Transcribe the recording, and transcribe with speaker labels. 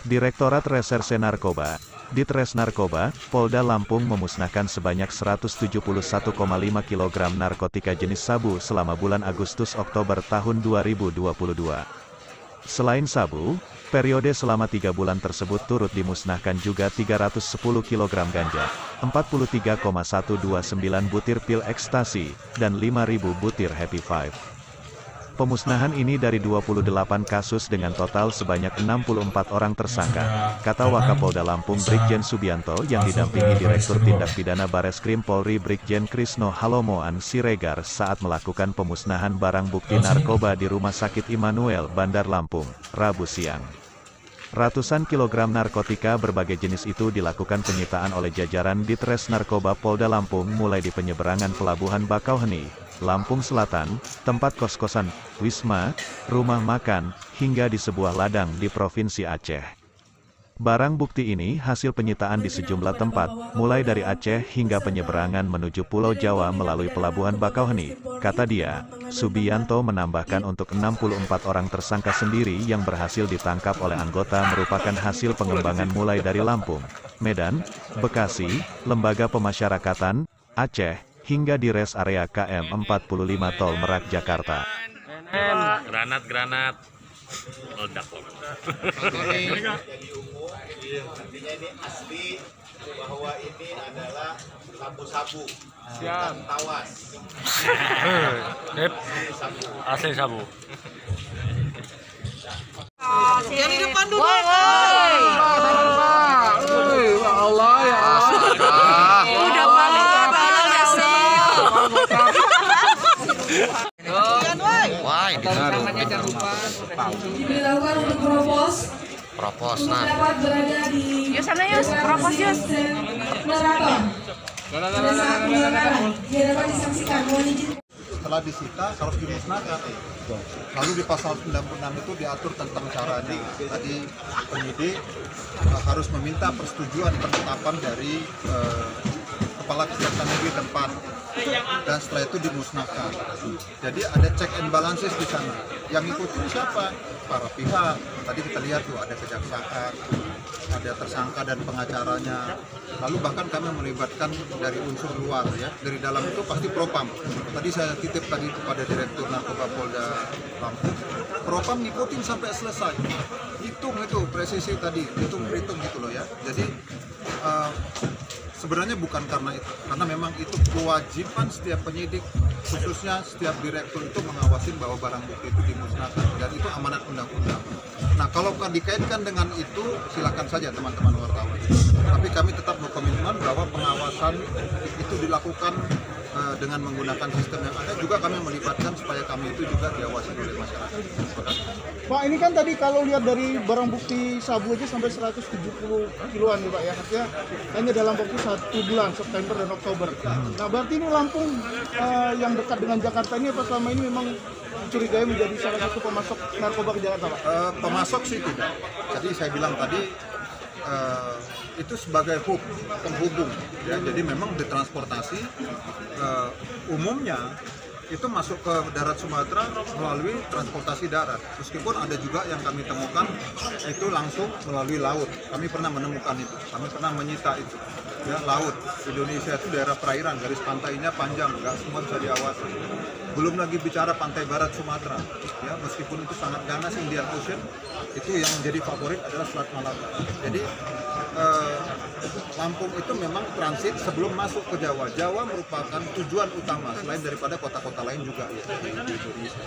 Speaker 1: Direktorat Reserse Narkoba, Ditres Narkoba, Polda Lampung memusnahkan sebanyak 171,5 kg narkotika jenis sabu selama bulan Agustus-Oktober tahun 2022. Selain sabu, periode selama 3 bulan tersebut turut dimusnahkan juga 310 kg ganja, 43,129 butir pil ekstasi, dan 5.000 butir Happy Five. Pemusnahan ini dari 28 kasus dengan total sebanyak 64 orang tersangka, kata Wakapolda Lampung Brigjen Subianto yang didampingi Direktur Tindak Pidana Bareskrim Polri Brigjen Krisno Halomoan Siregar saat melakukan pemusnahan barang bukti narkoba di Rumah Sakit Immanuel Bandar Lampung, Rabu siang. Ratusan kilogram narkotika berbagai jenis itu dilakukan penyitaan oleh jajaran Ditres Narkoba Polda Lampung mulai di penyeberangan Pelabuhan Bakauheni, Lampung Selatan, tempat kos-kosan, wisma, rumah makan, hingga di sebuah ladang di Provinsi Aceh. Barang bukti ini hasil penyitaan di sejumlah tempat, mulai dari Aceh hingga penyeberangan menuju Pulau Jawa melalui Pelabuhan Bakauheni, kata dia. Subianto menambahkan untuk 64 orang tersangka sendiri yang berhasil ditangkap oleh anggota merupakan hasil pengembangan mulai dari Lampung, Medan, Bekasi, Lembaga Pemasyarakatan, Aceh, hingga di res area KM 45 Tol Merak Jakarta.
Speaker 2: Granat meledak.
Speaker 3: Artinya ini asli bahwa ini adalah sabu-sabu, bukan tawas.
Speaker 2: Asli sabu.
Speaker 4: Yang di depan dulu.
Speaker 5: Allah ya.
Speaker 4: Udah balik
Speaker 5: Wah, ditaruh.
Speaker 6: Diberitahukan untuk propos
Speaker 5: Nah.
Speaker 6: dapat berada di
Speaker 4: Yus sana Yus, propos Yus.
Speaker 6: Neraton. Pada saat penyerangan, dia dapat disaksikan. Mohon izin.
Speaker 3: Setelah disita harus dimusnahkan. Lalu di pasal 96 itu diatur tentang caranya. Tadi penyidik harus meminta persetujuan penetapan dari Kepala Kejaksaan Negeri tempat, dan setelah itu dimusnahkan. Jadi ada check and balances di sana. Yang ikutin siapa? Para pihak. Tadi kita lihat tuh ada kejaksaan, ada tersangka dan pengacaranya. Lalu bahkan kami melibatkan dari unsur luar ya. Dari dalam itu pasti Propam. Tadi saya titip tadi kepada Direktur Narkoba Polda Lampung. Propam ngikutin sampai selesai. Hitung itu presisi tadi, hitung-hitung gitu loh ya. Jadi sebenarnya bukan karena itu, karena memang itu kewajiban setiap penyidik, khususnya setiap direktur itu mengawasin bahwa barang bukti itu dimusnahkan, dan itu amanat undang-undang. Nah, kalau dikaitkan dengan itu, silakan saja teman-teman wartawan. Tapi kami tetap berkomitmen bahwa pengawasan itu dilakukan dengan menggunakan sistem yang ada. Juga kami melibatkan supaya kami itu juga diawasi oleh masyarakat.
Speaker 5: Pak, ini kan tadi kalau lihat dari barang bukti sabu aja sampai 170 kiloan nih Pak ya, artinya hanya dalam waktu 1 bulan, September dan Oktober. Nah, berarti ini Lampung yang dekat dengan Jakarta ini apa selama ini memang curigai menjadi salah satu pemasok narkoba ke Jakarta Pak?
Speaker 3: Pemasok sih tidak. Jadi saya bilang tadi itu sebagai hub, penghubung ya. Jadi memang ditransportasi umumnya itu masuk ke darat Sumatera melalui transportasi darat. Meskipun ada juga yang kami temukan itu langsung melalui laut. Kami pernah menemukan itu, kami pernah menyita itu. Ya, laut Indonesia itu daerah perairan, garis pantainya panjang, nggak semua bisa diawasi. Belum lagi bicara pantai barat Sumatera, ya meskipun itu sangat ganas, Indian Ocean, itu yang menjadi favorit adalah Selat Malaka. Jadi Lampung itu memang transit sebelum masuk ke Jawa. Jawa merupakan tujuan utama selain daripada kota-kota lain juga ya, di Indonesia.